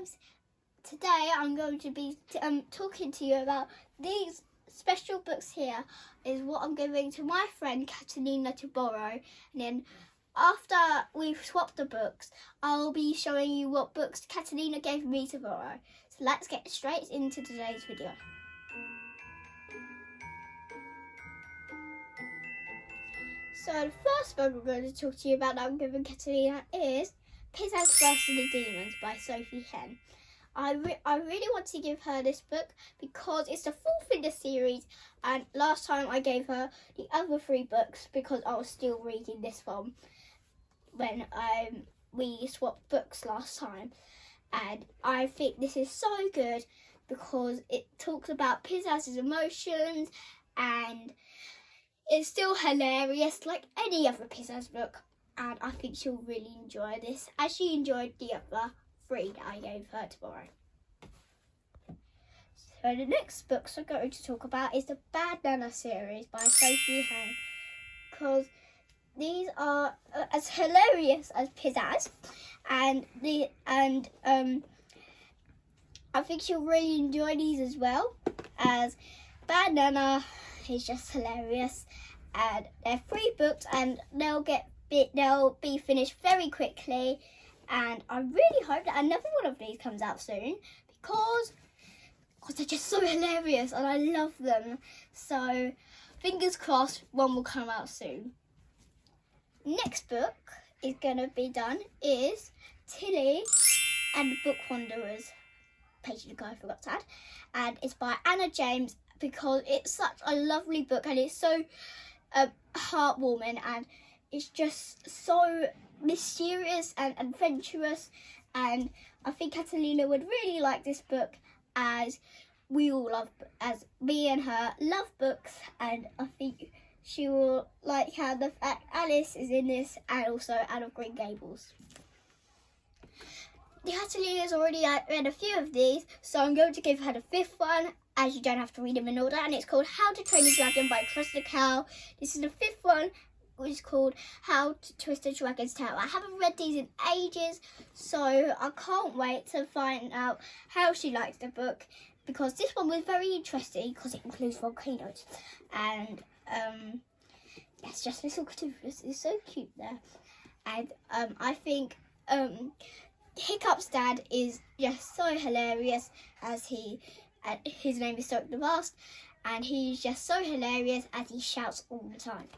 loves. Today I'm going to be talking to you about these special books here. Is what I'm giving to my friend Catalina to borrow, and then after we've swapped the books, I'll be showing you what books Catalina gave me to borrow. So let's get straight into today's video. So the first book I'm going to talk to you about that I'm giving Catalina is Pizzazz vs. the Demons by Sophie Henn. I really want to give her this book because it's the fourth in the series, and last time I gave her the other three books because I was still reading this one when we swapped books last time. And I think this is so good because it talks about Pizzazz's emotions and it's still hilarious like any other Pizzazz book, and I think she'll really enjoy this as she enjoyed the other three that I gave her to borrow. So the next books I'm going to talk about is the Bad Nana series by Sophie Henn, because these are as hilarious as Pizzazz, and I think she'll really enjoy these as well, as Bad Nana is just hilarious, and they're 3 books and they'll be finished very quickly, and I really hope that another one of these comes out soon because they're just so hilarious and I love them. So fingers crossed one will come out soon. Next book is going to be done is Tilly and the Book Wanderers. Page ago I forgot to add, and it's by Anna James because it's such a lovely book and it's so heartwarming, and it's just so mysterious and adventurous, and I think Catalina would really like this book as we all love, as me and her love books, and I think she will like how the fact Alice is in this and also Anne of Green Gables. Catalina's already read a few of these, so I'm going to give her the 5th one, as you don't have to read them in order, and it's called How to Train a Dragon by Crystal Cow. This is the 5th one, which is called How to Twist a Dragon's Tail. I haven't read these in ages, so I can't wait to find out how she likes the book, because this one was very interesting because it includes volcanoes, and it's just little Cthulhu. It's so cute there, and I think Hiccup's dad is just so hilarious, as his name is Stoke the Vast, and he's just so hilarious as he shouts all the time.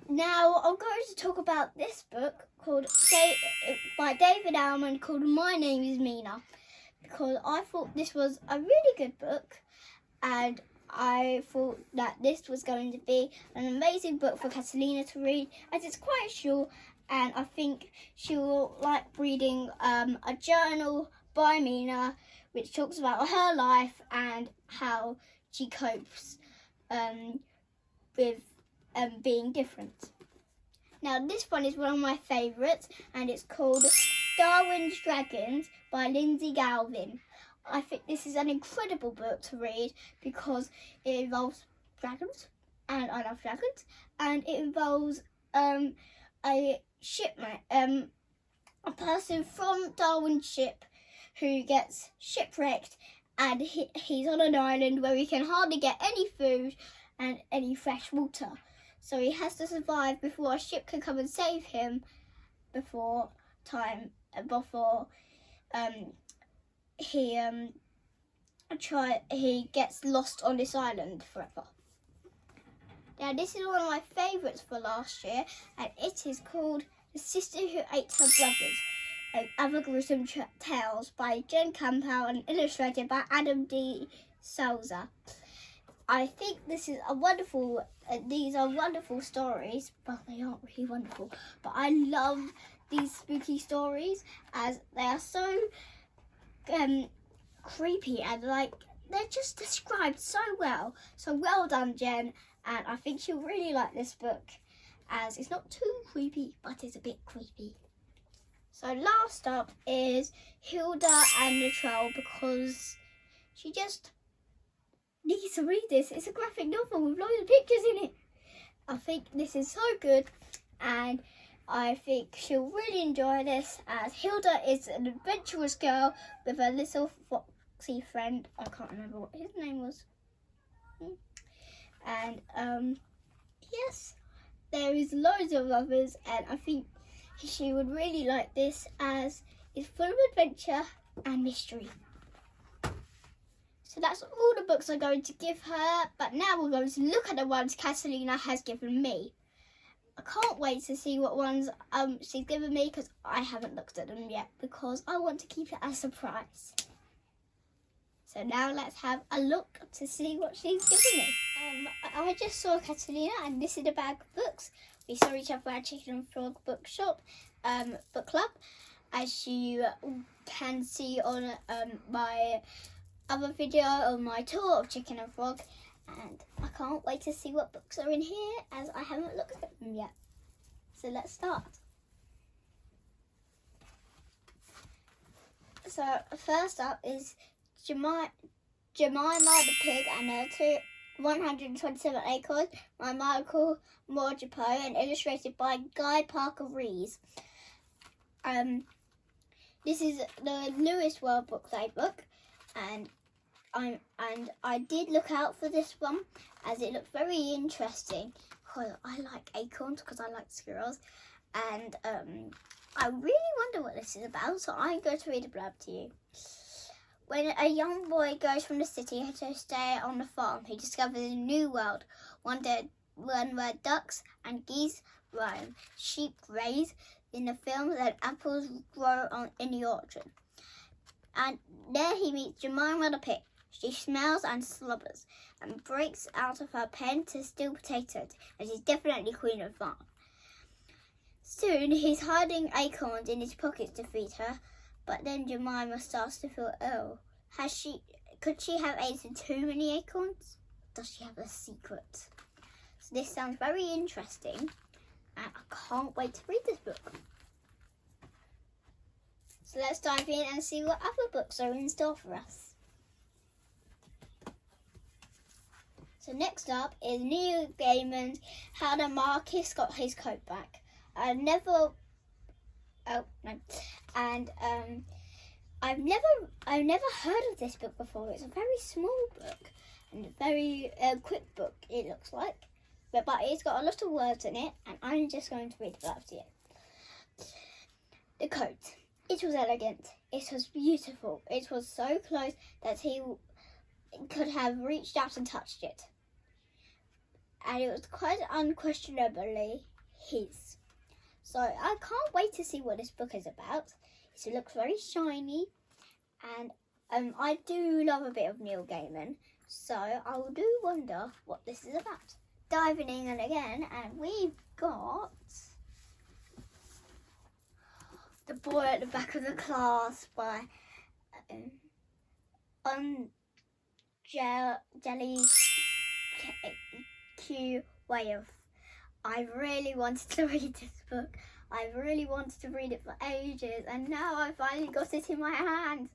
Now I'm going to talk about this book by David Almond called My Name is Mina, because I thought this was a really good book, and I thought that this was going to be an amazing book for Catalina to read, as it's quite short, and I think she will like reading a journal by Mina which talks about her life and how she copes with being different. Now this one is one of my favourites, and it's called Darwin's Dragons by Lindsay Galvin. I think this is an incredible book to read because it involves dragons, and I love dragons, and it involves a shipmate, a person from Darwin's ship who gets shipwrecked, and he's on an island where he can hardly get any food and any fresh water. So he has to survive before a ship can come and save him before he gets lost on this island forever. Now this is one of my favourites for last year, and it is called The Sister Who Ate Her Brothers and Other Gruesome Tales by Jen Campbell and illustrated by Adam D. Souza. I think this is a wonderful, these are wonderful stories, but they aren't really wonderful. But I love these spooky stories as they are so creepy, and like they're just described so well. So well done, Jen, and I think she'll really like this book as it's not too creepy, but it's a bit creepy. So last up is Hilda and the Troll, because she just needs to read this. It's a graphic novel with loads of pictures in it. I think this is so good, and I think she'll really enjoy this, as Hilda is an adventurous girl with a little foxy friend. I can't remember what his name was. And yes, there is loads of others, and I think she would really like this, as it's full of adventure and mystery. So that's all the books I'm going to give her, but now we're going to look at the ones Catalina has given me. I can't wait to see what ones she's given me, because I haven't looked at them yet, because I want to keep it a surprise. So now let's have a look to see what she's given me. I just saw Catalina, and this is a bag of books. We saw each other at Chicken and Frog Bookshop book club, as you can see on my other video on my tour of Chicken and Frog. And I can't wait to see what books are in here, as I haven't looked at them yet. So let's start. So first up is Jemima the Pig and her 127 Acorns by Michael Morgipo, and illustrated by Guy Parker Rees. This is the newest World Book Day book, and I did look out for this one, as it looked very interesting, because I like acorns, because I like squirrels, and I really wonder what this is about, so I'm going to read a blurb to you. When a young boy goes from the city to stay on the farm, he discovers a new world, one where ducks and geese roam, sheep graze in the fields, and apples grow in the orchard. And there he meets Jemima the Pig. She smells and slobbers and breaks out of her pen to steal potatoes, and she's definitely queen of the farm. Soon he's hiding acorns in his pockets to feed her, but then Jemima starts to feel ill. Could she have eaten too many acorns? Does she have a secret? So this sounds very interesting, and I can't wait to read this book. So let's dive in and see what other books are in store for us. So next up is Neil Gaiman's How the Marquis Got His Coat Back. I've never heard of this book before. It's a very small book and a very quick book, it looks like. But it's got a lot of words in it, and I'm just going to read it out to you. The coat. It was elegant. It was beautiful. It was so close that he could have reached out and touched it. And it was quite unquestionably his. So I can't wait to see what this book is about. It looks very shiny, and I do love a bit of Neil Gaiman, so I do wonder what this is about. Diving in again, and we've got The Boy at the Back of the Class by Jelly Q Wave. I really wanted to read this book. I've really wanted to read it for ages, and now I finally got it in my hands.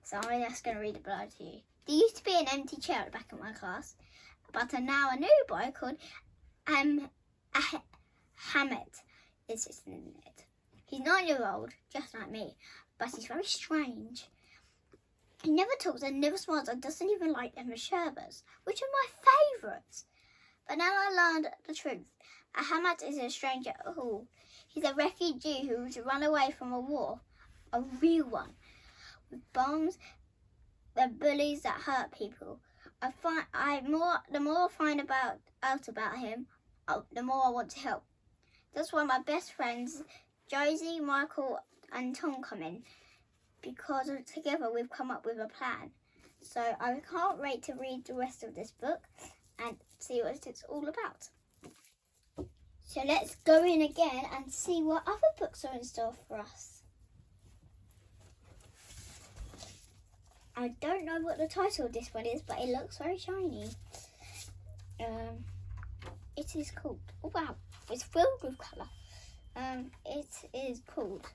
So I'm just going to read it below to you. There used to be an empty chair at the back of my class, but now a new boy called Hammett is sitting in it. He's 9 years old, just like me, but he's very strange. He never talks and never smiles and doesn't even like Emma Sherbers, which are my favourites. But now I learned the truth. Hammett is a stranger at all. He's a refugee who's run away from a war, a real one, with bombs and bullies that hurt people. The more I find out about him, the more I want to help. That's why my best friends, Josie, Michael, and Tom come in, because together we've come up with a plan. So I can't wait to read the rest of this book and see what it's all about. So let's go in again and see what other books are in store for us. I don't know what the title of this one is, but it looks very shiny. It is called, oh wow, it's filled with colour. It is called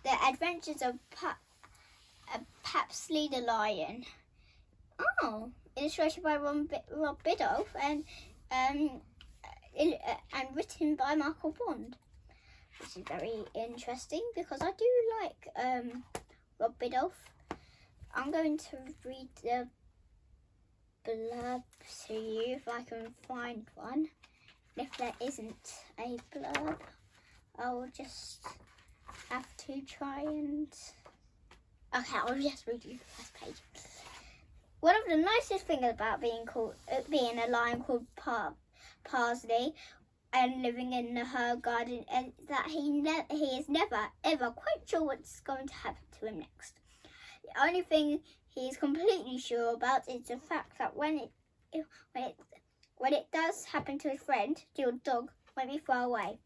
The Adventures of Papsley the Lion. Oh, illustrated by Rob Biddulph, and and written by Michael Bond, which is very interesting because I do like Rob Biddulph. I'm going to read the blurb to you if I can find one. If there isn't a blurb, I'll just have to try and... Okay, I'll just read you the first page. One of the nicest things about being a lion called Parsley and living in her garden is that he is never ever quite sure what's going to happen to him next. The only thing he is completely sure about is the fact that when it does happen to his friend, Dill's dog, won't be far away.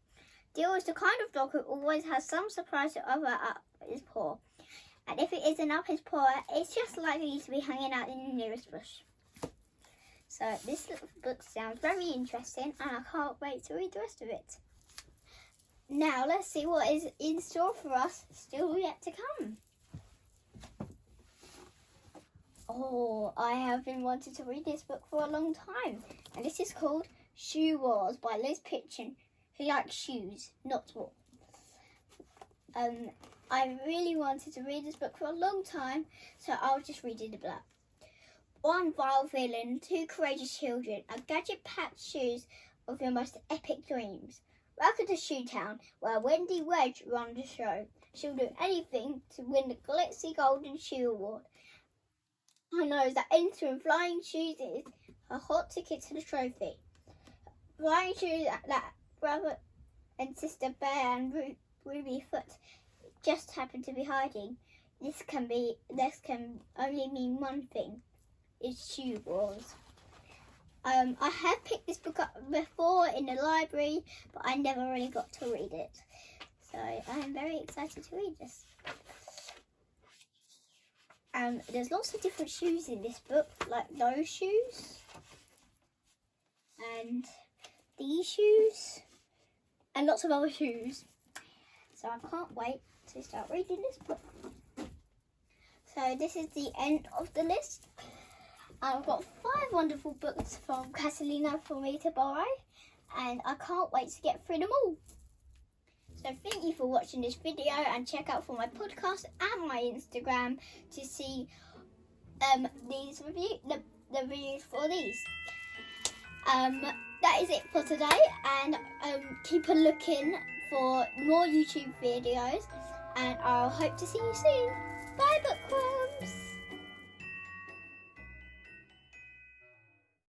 Dill is the kind of dog who always has some surprise to offer up his paw. And if it isn't up his paw, it's just likely to be hanging out in the nearest bush. So this little book sounds very interesting and I can't wait to read the rest of it. Now let's see what is in store for us still yet to come. Oh, I have been wanting to read this book for a long time. And this is called Shoe Wars by Liz Pitchin, who likes shoes, not wool. I really wanted to read this book for a long time, so I'll just read you the blurb. One vile villain, two courageous children, and gadget-packed shoes of your most epic dreams. Welcome to Shoe Town, where Wendy Wedge runs the show. She'll do anything to win the glitzy golden shoe award. I know that entering flying shoes is a hot ticket to the trophy. Flying shoes that brother and sister Bear and Ruby Foot just happen to be hiding. This can only mean one thing. It's Shoe Wars. I have picked this book up before in the library, but I never really got to read it. So I'm very excited to read this. There's lots of different shoes in this book, like those shoes, and these shoes, and lots of other shoes. So I can't wait to start reading this book. So this is the end of the list. I've got 5 wonderful books from Catalina for me to borrow, and I can't wait to get through them all. So thank you for watching this video, and check out for my podcast and my Instagram to see these the reviews for these. That is it for today, and keep a looking for more YouTube videos, and I'll hope to see you soon.